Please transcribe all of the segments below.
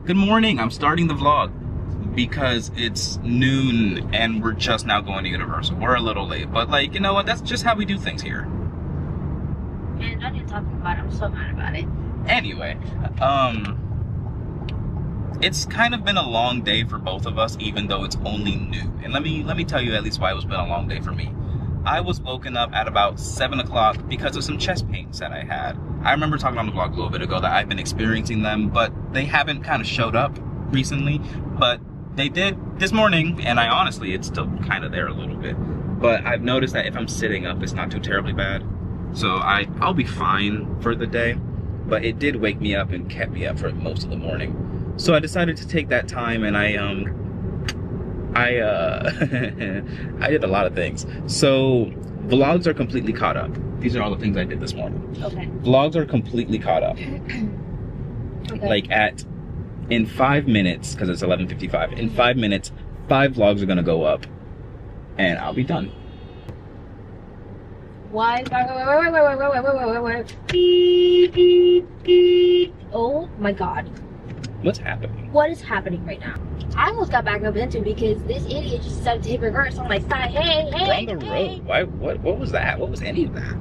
Good morning. I'm starting the vlog because it's noon and we're just now going to Universal. We're a little late, but like, you know what? That's just how we do things here. Man, don't even talk about it. I'm so mad about it. Anyway, it's kind of been a long day for both of us, even though it's only noon. And let me tell you at least why it's been a long day for me. I was woken up at about 7 o'clock because of some chest pains that I had. I remember talking on the vlog a little bit ago that I've been experiencing them, but they haven't kind of showed up recently. But they did this morning, and it's still kind of there a little bit. But I've noticed that if I'm sitting up, it's not too terribly bad. So I'll be fine for the day. But it did wake me up and kept me up for most of the morning. So I decided to take that time, and I did a lot of things. So vlogs are completely caught up. These are all the things I did this morning. Okay. Vlogs are completely caught up. Okay. Like in 5 minutes, because it's 11:55. In 5 minutes, 5 vlogs are gonna go up, and I'll be done. Wait. Beep, beep, beep. Oh my God. What's happening? What is happening right now? I almost got back up into because this idiot just decided to hit reverse on my side. Hey, We're on the road. Why? What was that? What was any of that?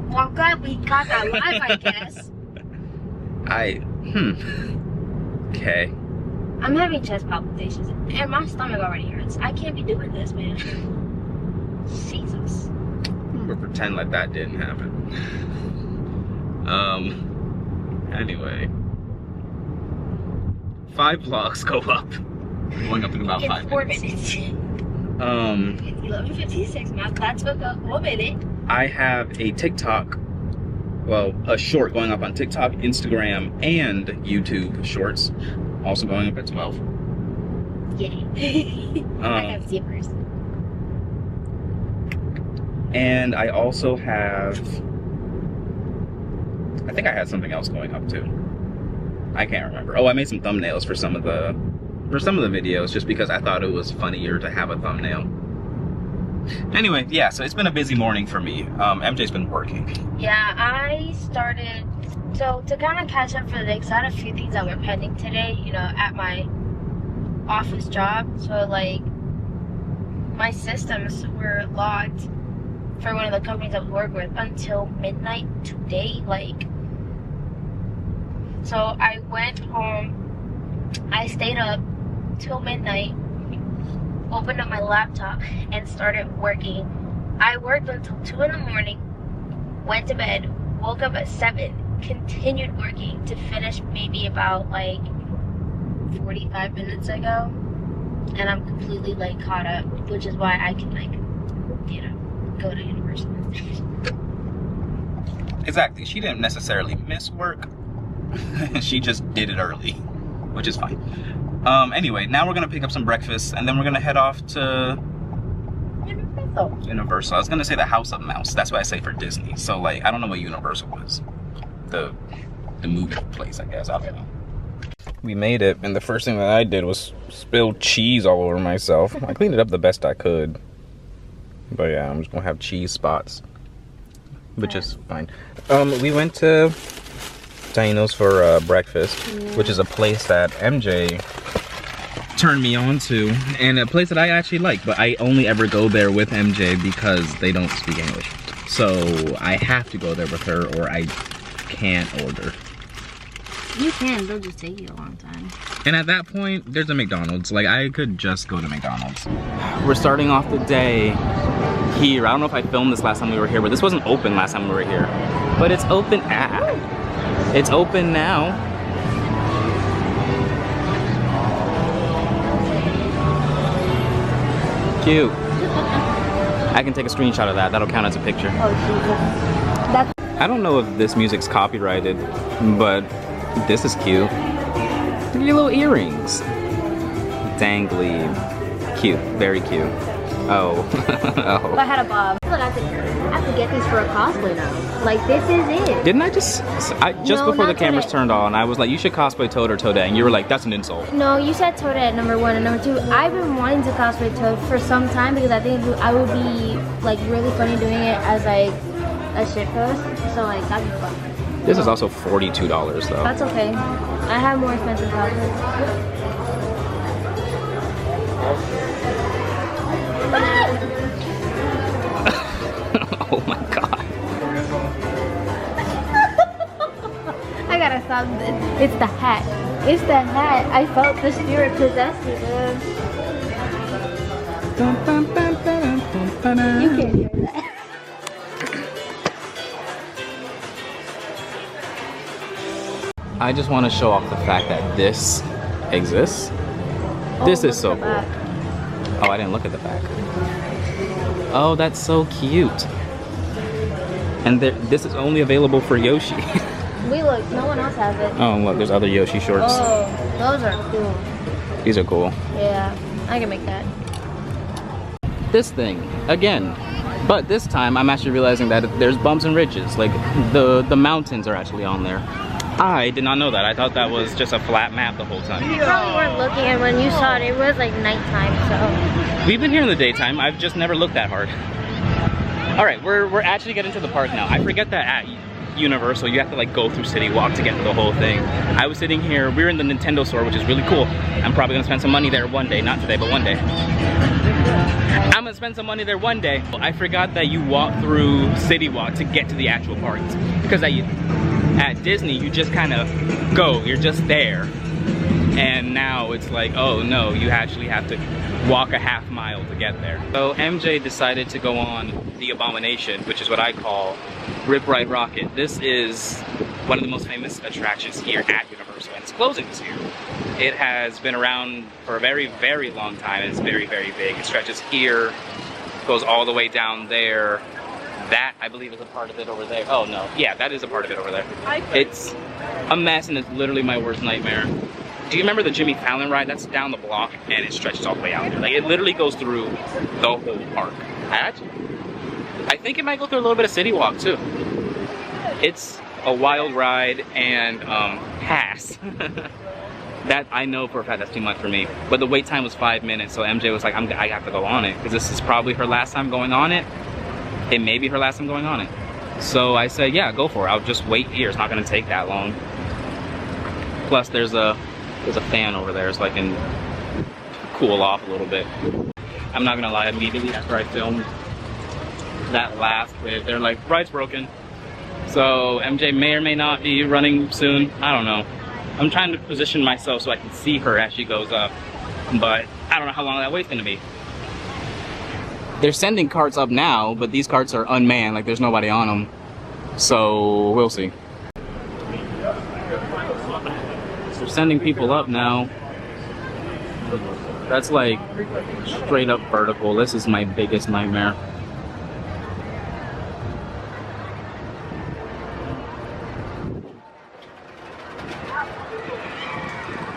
Well, glad we got that live, I guess. Okay. I'm having chest palpitations and my stomach already hurts. I can't be doing this, man. Jesus. We'll pretend like that didn't happen. Anyway. 5 vlogs go up. Going up in about 5 4 minutes. minutes. 11:56. Now that took a whole minute. I have a TikTok, well, a short going up on TikTok, Instagram, and YouTube shorts, also going up at 12. Yay. I have zippers. And I also have, I think I had something else going up too. I can't remember. Oh, I made some thumbnails for some of the videos just because I thought it was funnier to have a thumbnail. Anyway, yeah, so it's been a busy morning for me. MJ's been working. Yeah, I started, so to kind of catch up for the day, because I had a few things that were pending today, you know, at my office job. So like, my systems were locked for one of the companies I work with until midnight today, like. So I went home, I stayed up till midnight, opened up my laptop and started working. I worked until 2 in the morning, went to bed, woke up at 7, continued working to finish maybe about like 45 minutes ago, and I'm completely like caught up, which is why I can like, you know, go to Universal. Exactly, she didn't necessarily miss work. She just did it early, which is fine. Anyway, now we're gonna pick up some breakfast and then we're gonna head off to Universal. I was gonna say the House of Mouse. That's what I say for Disney. So like, I don't know what Universal is. The movie place, I guess. I don't know. We made it, and the first thing that I did was spill cheese all over myself. I cleaned it up the best I could. But yeah, I'm just gonna have cheese spots, which is fine. We went to Taino's for breakfast, which is a place that MJ turned me on to, and a place that I actually like, but I only ever go there with MJ because they don't speak English. So I have to go there with her or I can't order. You can, they'll just take you a long time. And at that point, there's a McDonald's. Like, I could just go to McDonald's. We're starting off the day here. I don't know if I filmed this last time we were here, but this wasn't open last time we were here. But it's open It's open now. Cute. I can take a screenshot of that. That'll count as a picture. Oh, Jesus. That's I don't know if this music's copyrighted, but this is cute. Look at your little earrings. Dangly. Cute. Very cute. Oh. Oh. if I had a bob. I have to get these for a cosplay now. Like, this is it. Didn't I just No, before the not cameras Toadette. tard on, I was like, you should cosplay Toad or Toadette, and you were like, that's an insult. No, you said Toadette #1 and #2. I've been wanting to cosplay Toad for some time because I think I would be like really funny doing it as like a shitpost. So like that'd be fun. This is also $42 though. That's okay. I have more expensive houses. Oh my god. I gotta stop this. It's the hat. It's the hat. I felt the spirit possess me, man. You can't hear that. I just want to show off the fact that this exists. This is so cool. Oh, I didn't look at the back. Oh, that's so cute. And this is only available for Yoshi. We look, no one else has it. Oh, look, there's other Yoshi shorts. Oh, those are cool. These are cool. Yeah, I can make that. This thing, again. But this time, I'm actually realizing that there's bumps and ridges. Like, the mountains are actually on there. I did not know that. I thought that was just a flat map the whole time. You probably weren't looking, and when you saw it, it was like nighttime, so. We've been here in the daytime. I've just never looked that hard. All right, we're actually getting to the park now. I forget that at Universal, you have to like go through City Walk to get to the whole thing. I was sitting here, we were in the Nintendo store, which is really cool. I'm probably gonna spend some money there one day, not today, but one day. I'm gonna spend some money there one day. I forgot that you walk through City Walk to get to the actual parks. Because at Disney, you just kind of go, you're just there. And now it's like, oh no, you actually have to walk a half mile to get there. So MJ decided to go on the Abomination, which is what I call Rip Ride Rockit. This is one of the most famous attractions here at Universal, and it's closing this year. It has been around for a very, very long time. It's very, very big. It stretches here, goes all the way down there. That, I believe, is a part of it over there. Oh no, yeah, that is a part of it over there. It's a mess, and it's literally my worst nightmare. Do you remember the Jimmy Fallon ride? That's down the block, and it stretches all the way out there. Like, it literally goes through the whole park. I think it might go through a little bit of City Walk, too. It's a wild ride, and pass. That, I know for a fact that's too much for me. But the wait time was 5 minutes, so MJ was like, I have to go on it, because this is probably her last time going on it. It may be her last time going on it. So I said, yeah, go for it. I'll just wait here. It's not going to take that long. Plus, there's a fan over there so I can cool off a little bit. I'm not gonna lie, immediately after I filmed that last bit, they're like, ride's broken. So MJ may or may not be running soon. I don't know. I'm trying to position myself so I can see her as she goes up, but I don't know how long that wait's gonna be. They're sending carts up now, but these carts are unmanned, like there's nobody on them. So we'll see. They're sending people up now. That's like straight up vertical. This is my biggest nightmare.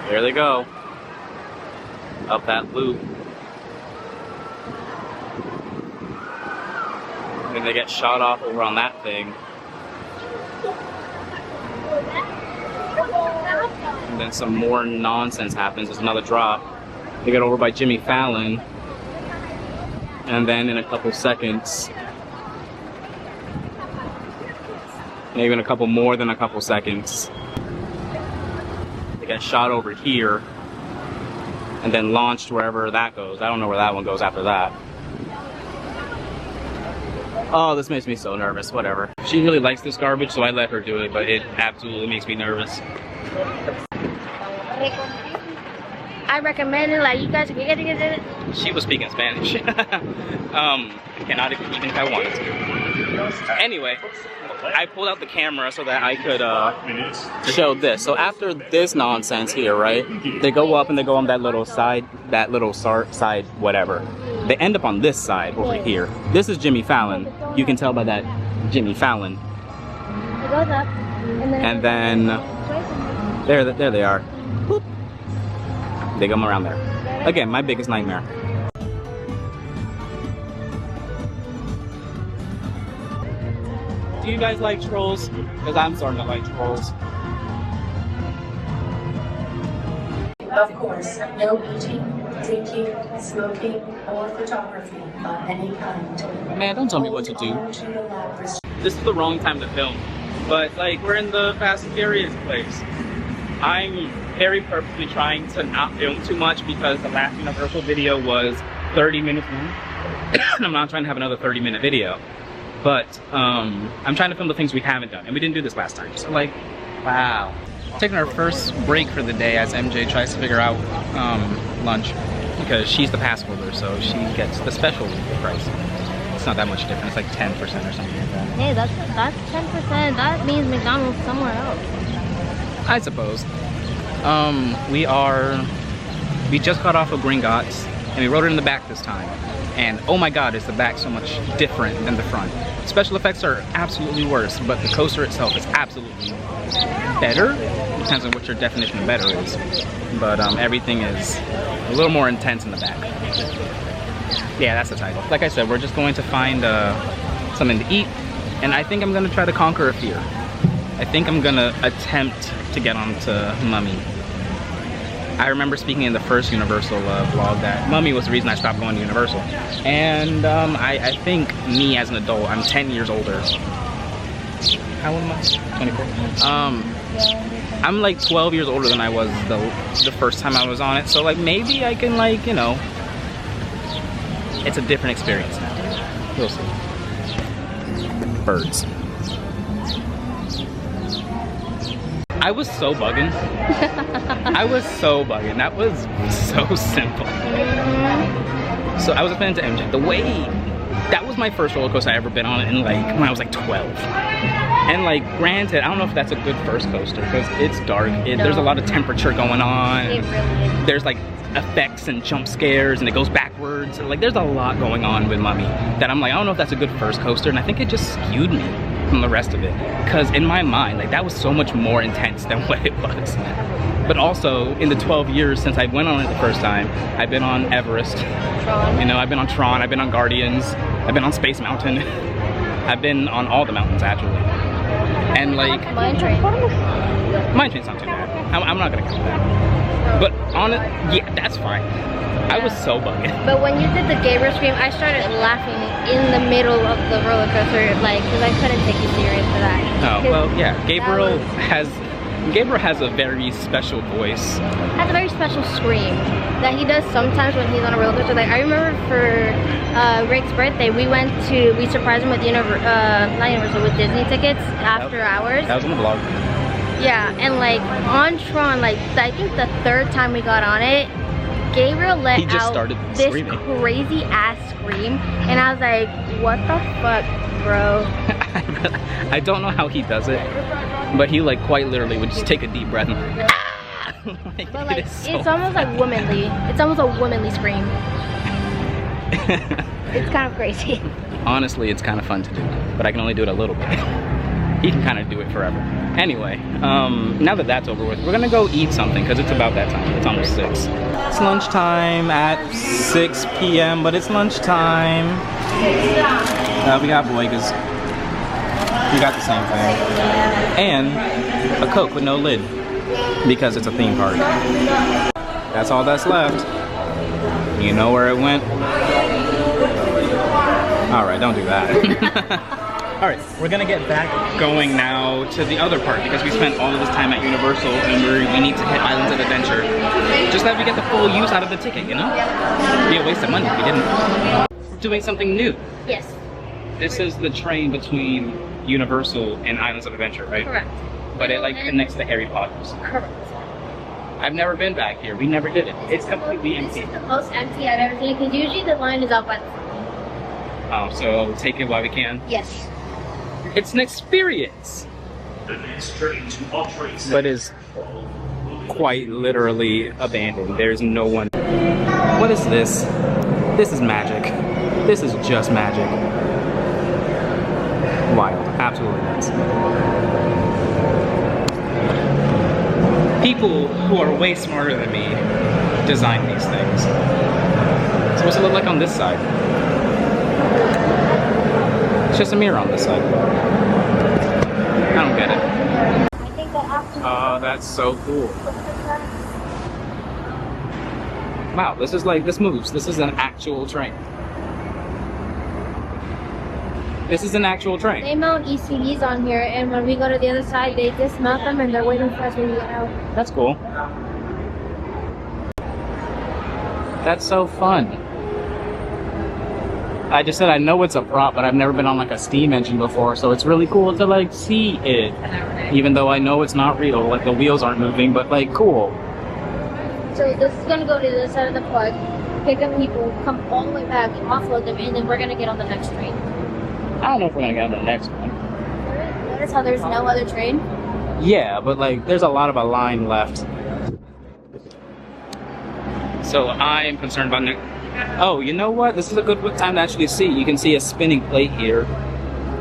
There they go. Up that loop. And then they get shot off over on that thing. And then some more nonsense happens. There's another drop. They get over by Jimmy Fallon. And then in a couple seconds, maybe in a couple more than a couple seconds, they get shot over here and then launched wherever that goes. I don't know where that one goes after that. Oh, this makes me so nervous. Whatever. She really likes this garbage, so I let her do it, but it absolutely makes me nervous. I recommend it, like, you guys can get it. She was speaking Spanish. I cannot even if I wanted to. Anyway, I pulled out the camera so that I could show this. So after this nonsense here, right, they go up and they go on that little side, side, whatever. They end up on this side over here. This is Jimmy Fallon. You can tell by that Jimmy Fallon. It goes up, and then there they are. Boop. They come around there. Again, my biggest nightmare. Do you guys like trolls? Because I'm starting to like trolls. Of course, no eating, drinking, smoking, or photography of any kind. Man, don't tell me what to do. This is the wrong time to film. But like, we're in the Fast and Furious place. I'm very purposely trying to not film too much because the last Universal video was 30 minutes long. And I'm not trying to have another 30-minute video. But I'm trying to film the things we haven't done. And we didn't do this last time. So like, wow. Taking our first break for the day as MJ tries to figure out lunch. Because she's the pass holder, so she gets the special price. It's not that much different. It's like 10% or something like that. Hey, that's 10%. That means McDonald's somewhere else. I suppose. We just got off of Gringotts, and we rode it in the back this time. And oh my god, is the back so much different than the front. Special effects are absolutely worse, but the coaster itself is absolutely better. Depends on what your definition of better is. But everything is a little more intense in the back. Yeah, that's the title. Like I said, we're just going to find something to eat, and I think I'm gonna try to conquer a fear. I think I'm gonna attempt to get onto Mummy. I remember speaking in the first Universal vlog that Mummy was the reason I stopped going to Universal. And I think me as an adult, I'm 10 years older. How old am I? 24. I'm like 12 years older than I was the first time I was on it. So like maybe I can like, you know, it's a different experience now. We'll see. Birds. I was so bugging. I was so bugging. That was so simple. So I was explaining to MJ, the way, that was my first roller coaster I ever been on in like, when I was like 12. And like, granted, I don't know if that's a good first coaster because it's dark. There's a lot of temperature going on. It really is. There's like effects and jump scares and it goes backwards. Like there's a lot going on with Mummy that I'm like, I don't know if that's a good first coaster. And I think it just skewed me from the rest of it. Because in my mind, like that was so much more intense than what it was. But also, in the 12 years since I went on it the first time, I've been on Everest. Tron. You know, I've been on Tron, I've been on Guardians, I've been on Space Mountain. I've been on all the mountains actually. And like, Mine Train. Mine Train's not too bad. I'm not gonna count that. But on it, yeah, that's fine. I was so bugging. But when you did the Gabriel scream, I started laughing in the middle of the roller coaster, like, because I couldn't take you serious for that. Oh, well, yeah, Gabriel has a very special voice. Has a very special scream that he does sometimes when he's on a roller coaster. Like I remember for Rick's birthday, we surprised him with not Universal, with Disney tickets after hours. That was on the vlog. Yeah, and like on Tron, like I think the third time we got on it, Gabriel let out this screaming. crazy ass scream, and I was like, what the fuck, bro? I don't know how he does it, but he like quite literally would just take a deep breath and like, But like, so it's almost like womanly. It's almost a womanly scream. It's kind of crazy. Honestly, it's kind of fun to do, but I can only do it a little bit. He can kind of do it forever. Anyway, now that that's over with, we're gonna go eat something because it's about that time. It's almost 6. It's lunchtime at 6 p.m., but it's lunchtime. We got Boygas. We got the same thing. And a Coke with no lid because it's a theme park. That's all that's left. You know where it went? Alright, don't do that. Alright, we're gonna get back going now to the other part because we spent all of this time at Universal and we need to hit Islands of Adventure. Just that we get the full use out of the ticket, you know? It'd be a waste of money if we didn't. We're doing something new. Yes. This is the train between Universal and Islands of Adventure, right? Correct. But it like connects to Harry Potter's. Correct. I've never been back here. We never did it. It's completely empty. This is the most empty I've ever seen because usually the line is out by the front. Oh, so we'll take it while we can. Yes. It's an experience. The next train to operate. But is quite literally abandoned. There's no one. What is this? This is magic. This is just magic. Wild. Absolutely nuts. People who are way smarter than me design these things. So what's it look like on this side? It's just a mirror on this side. I don't get it. Oh, that's so cool. Wow, this is like, this moves. This is an actual train. This is an actual train. They mount ECDs on here, and when we go to the other side, they dismount them, and they're waiting for us when we get out. That's cool. That's so fun. I just said I know it's a prop, but I've never been on like a steam engine before, so it's really cool to like see it. Even though I know it's not real, like the wheels aren't moving, but like cool. So this is gonna go to the other side of the park, pick up people, come all the way back, offload them, and then we're gonna get on the next train. I don't know if we're gonna get on the next one. Notice how there's no other train? Yeah, but like there's a lot of a line left. So I'm concerned about oh, you know what? This is a good time to actually see. You can see a spinning plate here,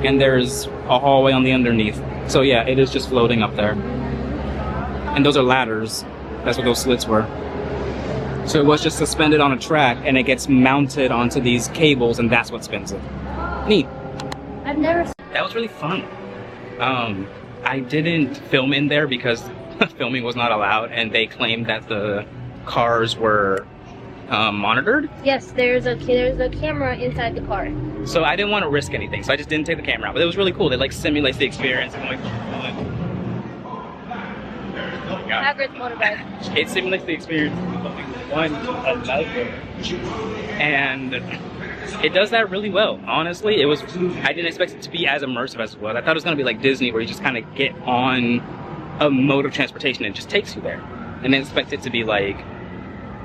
and there's a hallway on the underneath. So yeah, it is just floating up there. And those are ladders. That's what those slits were. So it was just suspended on a track, and it gets mounted onto these cables, and that's what spins it. Neat. I've never seen. That was really fun. I didn't film in there because filming was not allowed, and they claimed that the cars were monitored. Yes, there's a camera inside the car. So I didn't want to risk anything, so I just didn't take the camera out. But it was really cool. It like simulates the experience. And, like, Hagrid's motorbike. it simulates the experience one another, and it does that really well. Honestly, I didn't expect it to be as immersive as it was. I thought it was gonna be like Disney, where you just kind of get on a mode of transportation and it just takes you there, and then expect it to be like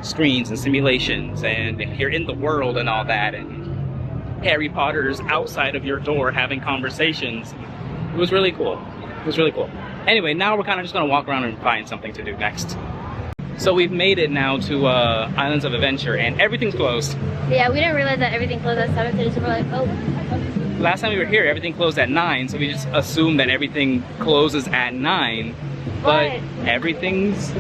screens and simulations, and you're in the world and all that, and Harry Potter's outside of your door having conversations. It was really cool. It was really cool. Anyway, now we're kind of just gonna walk around and find something to do next. So we've made it now to Islands of Adventure, and everything's closed. Yeah, we didn't realize that everything closed at 7:30, so we're like, oh. Last time we were here, everything closed at 9, so we just assumed that everything closes at 9, but everything's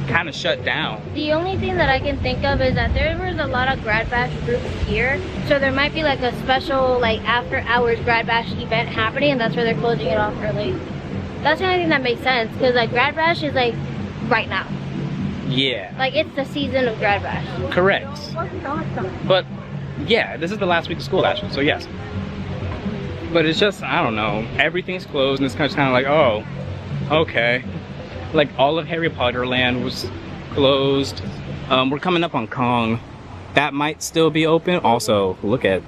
kind of shut down. The only thing that I can think of is that there was a lot of Grad Bash groups here, so there might be like a special like after hours Grad Bash event happening, and that's where they're closing it off early. That's the only thing that makes sense, because like Grad Bash is like right now. Yeah. Like it's the season of Grad Bash. Correct. But yeah, this is the last week of school actually, so yes. But it's just, I don't know, everything's closed, and it's kind of like, oh, okay. Like all of Harry Potter Land was closed. We're coming up on Kong. That might still be open. Also, look at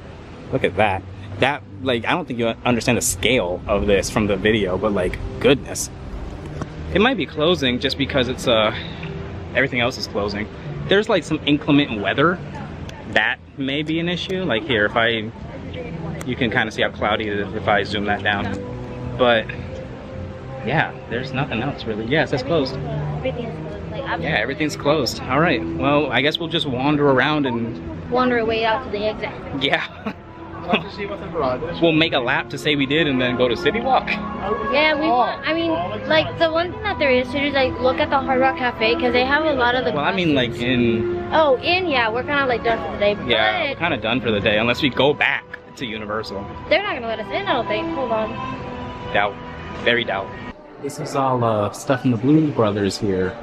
that. That, like, I don't think you understand the scale of this from the video, but like, goodness. It might be closing just because it's everything else is closing. There's like some inclement weather. That may be an issue. Like here, you can kind of see how cloudy it is if I zoom that down. But yeah, there's nothing else really. Yes, it's closed. Everything's closed. Like, yeah, everything's closed. All right. Well, I guess we'll just wander around and wander our way out to the exit. yeah. We'll make a lap to say we did, and then go to City Walk. Yeah, we want. I mean, like the one thing that there is to do is like look at the Hard Rock Cafe, because they have a lot of the. Well, I mean, like in. Oh, yeah, we're kind of like done for the day. Yeah, we're kind of done for the day unless we go back to Universal. They're not gonna let us in, I don't think. Hold on. Doubt. Very doubt. This is all stuff from the Blues Brothers here.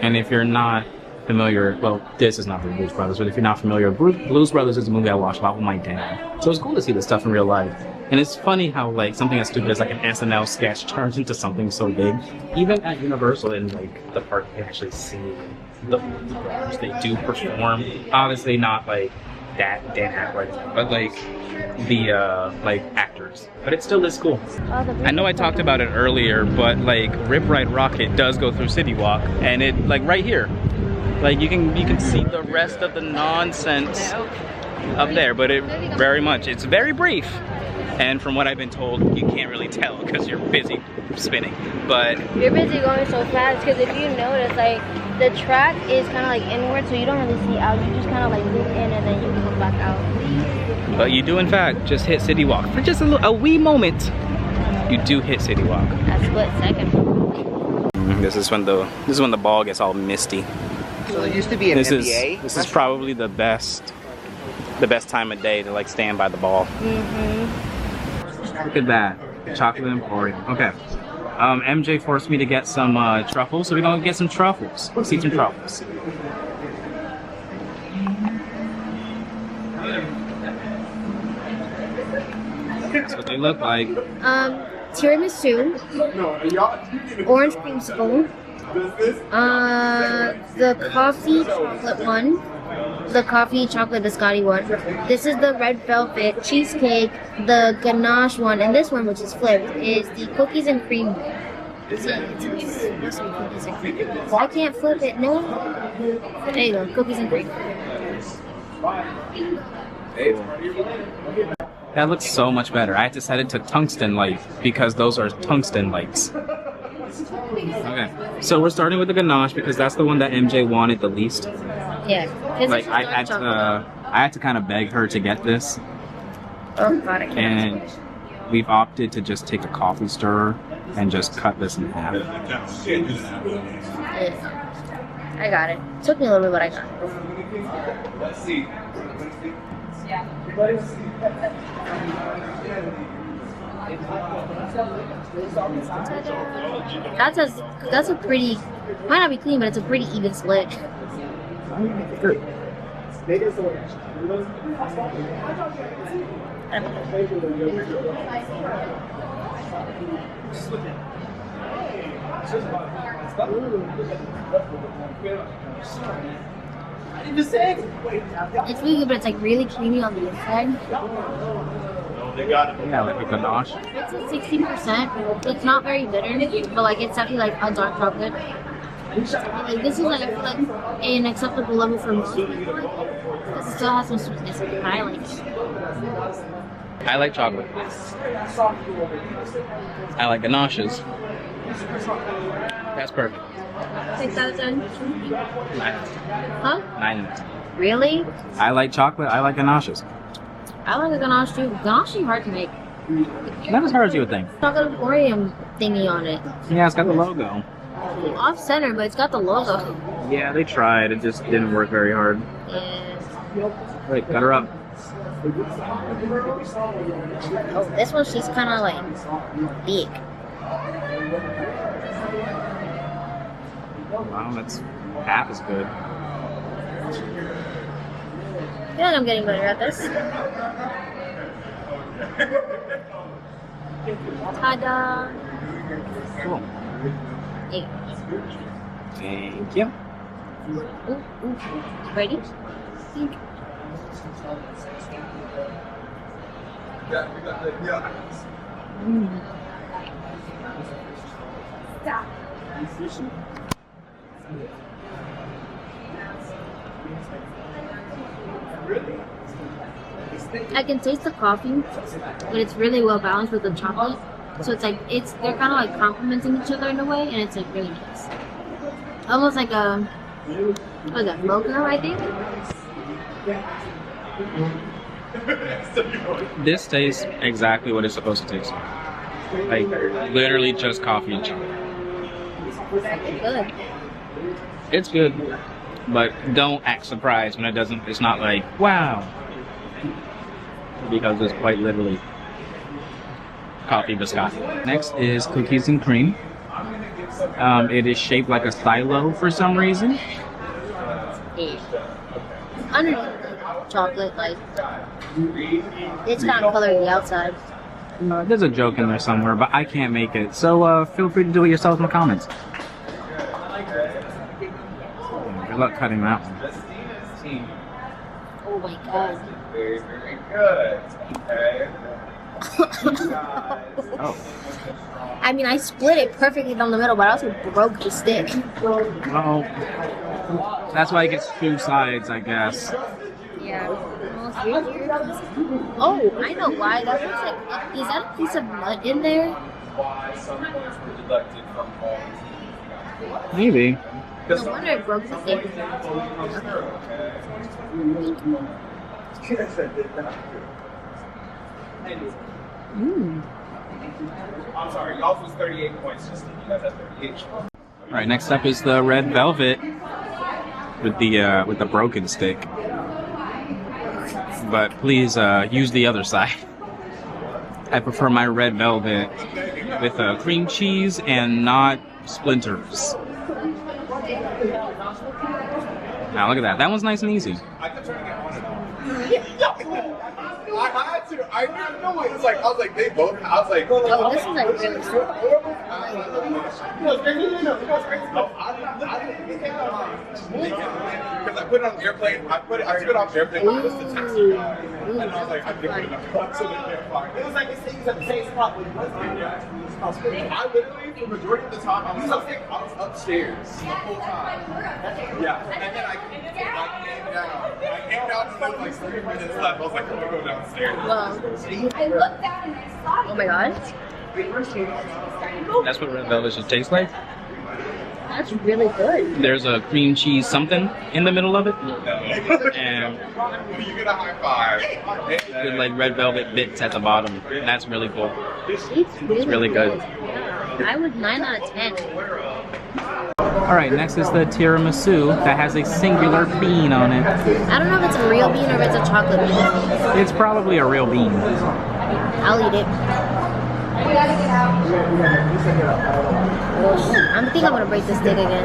And if you're not familiar, well, this is not the Blues Brothers, but if you're not familiar, Blues Brothers is a movie I watched a lot with my dad. So it's cool to see this stuff in real life. And it's funny how like something as stupid as like an SNL sketch turns into something so big. Even at Universal in like the park, you actually see the Blues Brothers. They do perform. Obviously not like Dan Aykroyd, but like the like actors. But it still is cool. I know I talked about it earlier, but like Rip Ride Rockit does go through City Walk, and it like right here. Like you can see the rest of the nonsense up there, but it's very brief. And from what I've been told, you can't really tell because you're busy spinning. But you're busy going so fast, because if you notice, like the track is kind of like inward, so you don't really see out. You just kind of like loop in and then you come back out. But you do in fact just hit City Walk for just a wee moment. You do hit City Walk. A split second. This is when the ball gets all misty. So there used to be an NBA. This is probably the best time of day to like stand by the ball. Look at that, chocolate and Oreo. Okay, MJ forced me to get some truffles, so we're gonna get some truffles. Let's eat some truffles. So what they look like. Tiramisu, orange creamsicle, the coffee chocolate one, the coffee chocolate biscotti one. This is the red velvet cheesecake, the ganache one, and this one, which is flipped, is the cookies and cream one. I can't flip it, no. There you go, cookies and cream. That looks so much better. I had to set it to tungsten light because those are tungsten lights. Okay, so we're starting with the ganache because that's the one that MJ wanted the least. Yeah. Like I had to kind of beg her to get this, Oh god, I can't. and we've opted to just take a coffee stirrer and just cut this in half. I got it. Took me a little bit, but I got it. That's a pretty, might not be clean, but it's a pretty even slit. It's really good, but it's like really creamy on the inside. Yeah, like a ganache. It's at 60%. It's not very bitter, but like it's definitely like a dark chocolate. Like this is like, I feel like an acceptable level for most people because it still has some sweetness, and I like it. I like chocolate. I like ganaches. That's perfect. 6 out of 10. 9. Huh? 9. Really? I like chocolate. I like ganaches. I like a ganache too. Ganache is hard to make. Not as hard as you would think. It's got the Emporium thingy on it. Yeah, it's got the logo. Off center, but it's got the logo. Yeah, they tried. It just didn't work very hard. Yeah. Wait, cut her up. Oh, this one she's kind of like big. Wow, that's half as good. I feel like I'm getting better at this. Ta-da! Cool. Hey. Thank you. Ooh. Ready? I can taste the coffee, but it's really well balanced with the chocolate. So it's like they're kind of like complementing each other in a way, and it's like really nice. Almost like a what is that, mocha, I think. This tastes exactly what it's supposed to taste. Like literally just coffee and chocolate. Good. It's good, but don't act surprised when it doesn't. It's not like wow, because it's quite literally coffee biscotti. Next is cookies and cream. It is shaped like a silo for some reason. Yeah. Underneath the chocolate, like it's kind of colored the outside. There's a joke in there somewhere, but I can't make it. So feel free to do it yourself in the comments. Good luck cutting that one. Oh my god. Very, very good. Okay. Oh. I mean, I split it perfectly down the middle, but I also broke the stick. Well, that's why it gets two sides, I guess. Yeah. Oh, I know why. That looks like. Is that a piece of nut in there? Why some words were deducted from all Maybe. No wonder it broke the stick. I'm sorry, y'all was 38 points, just you guys had 38. All right, next up is the red velvet with the broken stick. But please use the other side. I prefer my red velvet with cream cheese and not splinters. Now look at that. That one's nice and easy. I could try to get one. had to. I didn't know it. It's like I was like they both. I was like, Oh, this is like really sweet. Because I put it on the airplane. I took it off the airplane just to text you guys. And I was like, I think it was like it's at the same spot where you was. I literally, for the majority of the time, I was upstairs the whole time. Yeah, and then I came down. I came down and there was like 30 minutes left. I was like, I'm gonna go downstairs. Wow. I looked down and I saw you. Oh my god. That's what red velvet should taste like. That's really good. There's a cream cheese something in the middle of it, and You get a high five. with like red velvet bits at the bottom. That's really cool. It's really good. Yeah. I would 9 out of 10. All right, next is the tiramisu that has a singular bean on it. I don't know if it's a real bean or if it's a chocolate bean. It's probably a real bean. I'll eat it. I think I'm gonna break this stick again.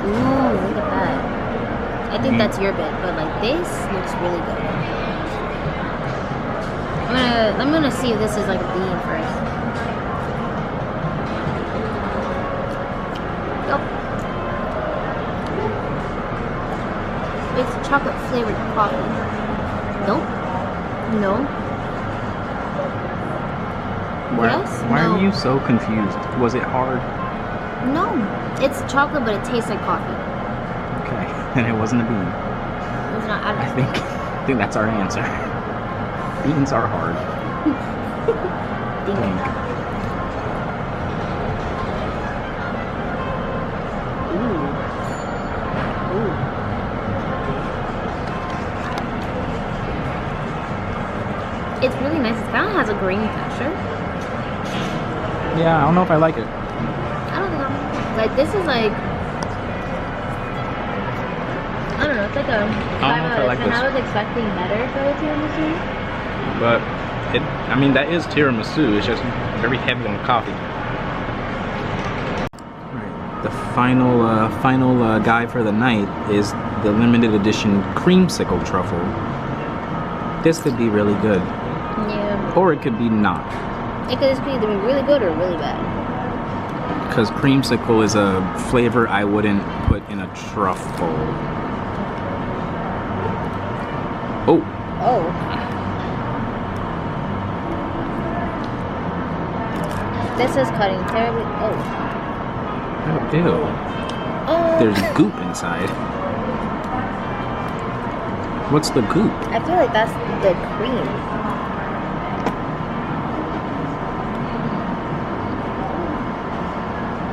Ooh, look at that. I think that's your bit, but like this looks really good. I'm gonna see if this is like a bean first. Nope. It's chocolate flavored coffee. Nope. No. Yes? Why No. are you so confused? Was it hard? No. It's chocolate, but it tastes like coffee. Okay, and it wasn't a bean. It's not. I think that's our answer. Beans are hard. think. Ooh. Ooh. It's really nice. It kind of has a green texture. Yeah, I don't know if I like it. I don't know. Like this is like, I don't know. It's like a 5 know if I out of like 10. this. I was expecting better for the tiramisu. But I mean, that is tiramisu. It's just very heavy on coffee. Right. The final guy for the night is the limited edition creamsicle truffle. This could be really good, Yeah. or it could be not. It could just be either really good or really bad. Because creamsicle is a flavor I wouldn't put in a truffle. Oh. Oh. This is cutting terribly. Oh. Oh, ew. Oh. There's goop inside. What's the goop? I feel like that's the cream.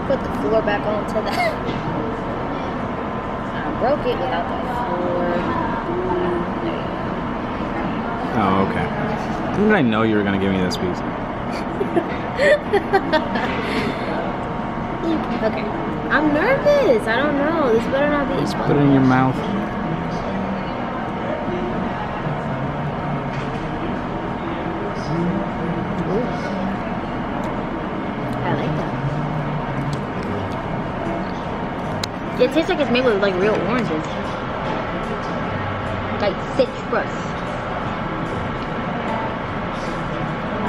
Put the floor back onto that. I broke it without the floor. There you go. Oh, okay. How did I know you were gonna give me this piece? Okay. I'm nervous. I don't know. This better not be. Just put it in your mouth. Ooh. I like that. It tastes like it's made with like real oranges. Like citrus.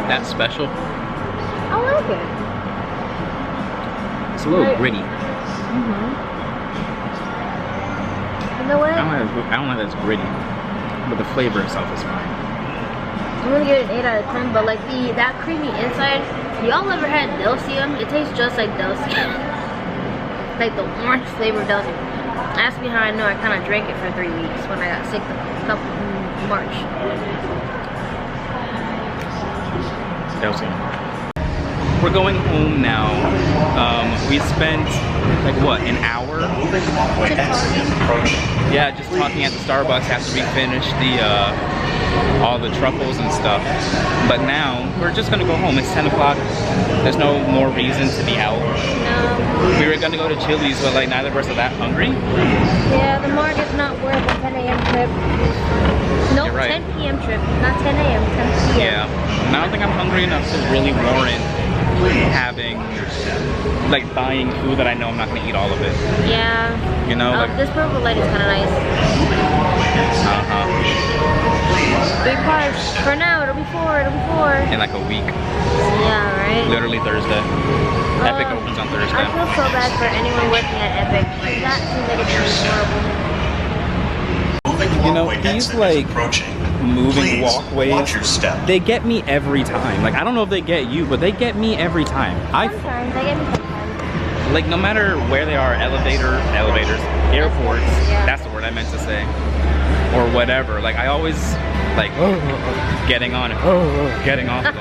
That's special. I like it. It's a little Right. gritty. You know what? I don't know that it's gritty, but the flavor itself is fine. I'm gonna give it an 8 out of 10, but like that creamy inside, y'all ever had Delcium? It tastes just like Delcium. Like the orange flavor of Delcium. Ask me how I know. I kind of drank it for 3 weeks when I got sick a couple in March. Delcium. We're going home now. We spent like what, an hour? Yeah, just talking at the Starbucks after we finished the all the truffles and stuff. But now we're just gonna go home. It's 10 o'clock. There's no more reason to be out. No. We were gonna go to Chili's, but like neither of us are that hungry. Yeah, the market's not worth a 10 a.m. trip. Nope, You're right. 10 p.m. trip. Not 10 a.m., 10 p.m. Yeah. And I don't think I'm hungry enough to really warrant having, like, buying food that I know I'm not gonna eat all of it. Yeah. You know, like, this purple light is kind of nice. 3 cars. For now, it'll be 4. It'll be 4. in like a week, Yeah, right? literally Thursday. Epic opens on I Thursday. feel so bad for anyone working at Epic. Like, that seems like it's horrible. You know, these like moving walkways, they get me every time. Like, I don't know if they get you, but they get me every time. Sometimes, I get me sometimes. Like, no matter where they are, elevators, airports, Yeah. that's the word I meant to say, or whatever. Like, I always, like, getting on it, getting off it.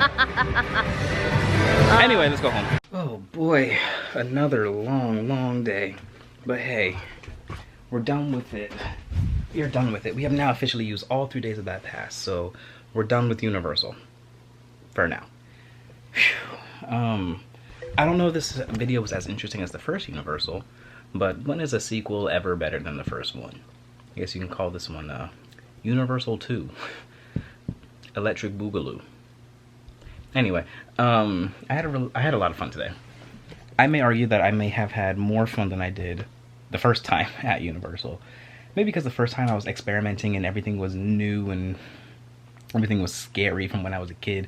Anyway, let's go home. Oh boy, another long day. But hey, we're done with it. We are done with it. We have now officially used all 3 days of that pass, so we're done with Universal. For now. Whew. I don't know if this video was as interesting as the first Universal, but when is a sequel ever better than the first one? I guess you can call this one Universal 2. Electric Boogaloo. Anyway, I had a lot of fun today. I may argue that I may have had more fun than I did the first time at Universal. Maybe because the first time I was experimenting and everything was new and everything was scary from when I was a kid.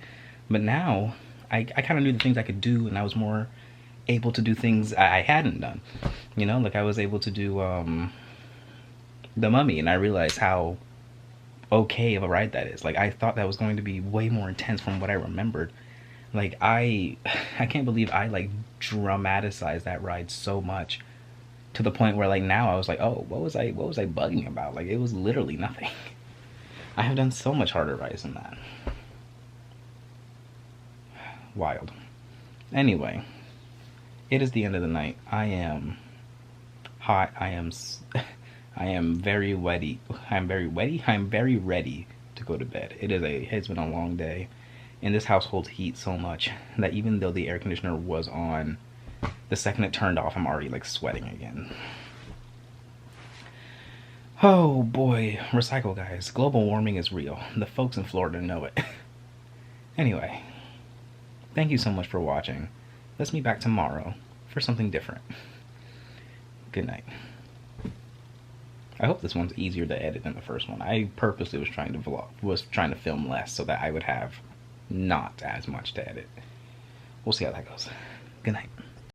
But now, I kind of knew the things I could do, and I was more able to do things I hadn't done. You know, like I was able to do The Mummy, and I realized how okay of a ride that is. Like, I thought that was going to be way more intense from what I remembered. Like, I can't believe I like dramatized that ride so much to the point where like now I was like, oh, what was I bugging about? Like, it was literally nothing. I have done so much harder rides than that. Wild. Anyway, it is the end of the night. I am hot. I am very wetty. I'm very ready to go to bed. It's been a long day, and this house holds heat so much that even though the air conditioner was on, the second it turned off, I'm already like sweating again. Oh boy, recycle guys. Global warming is real. The folks in Florida know it. Anyway, thank you so much for watching. Let's meet back tomorrow for something different. Good night. I hope this one's easier to edit than the first one. I purposely was trying to film less so that I would have not as much to edit. We'll see how that goes. Good night.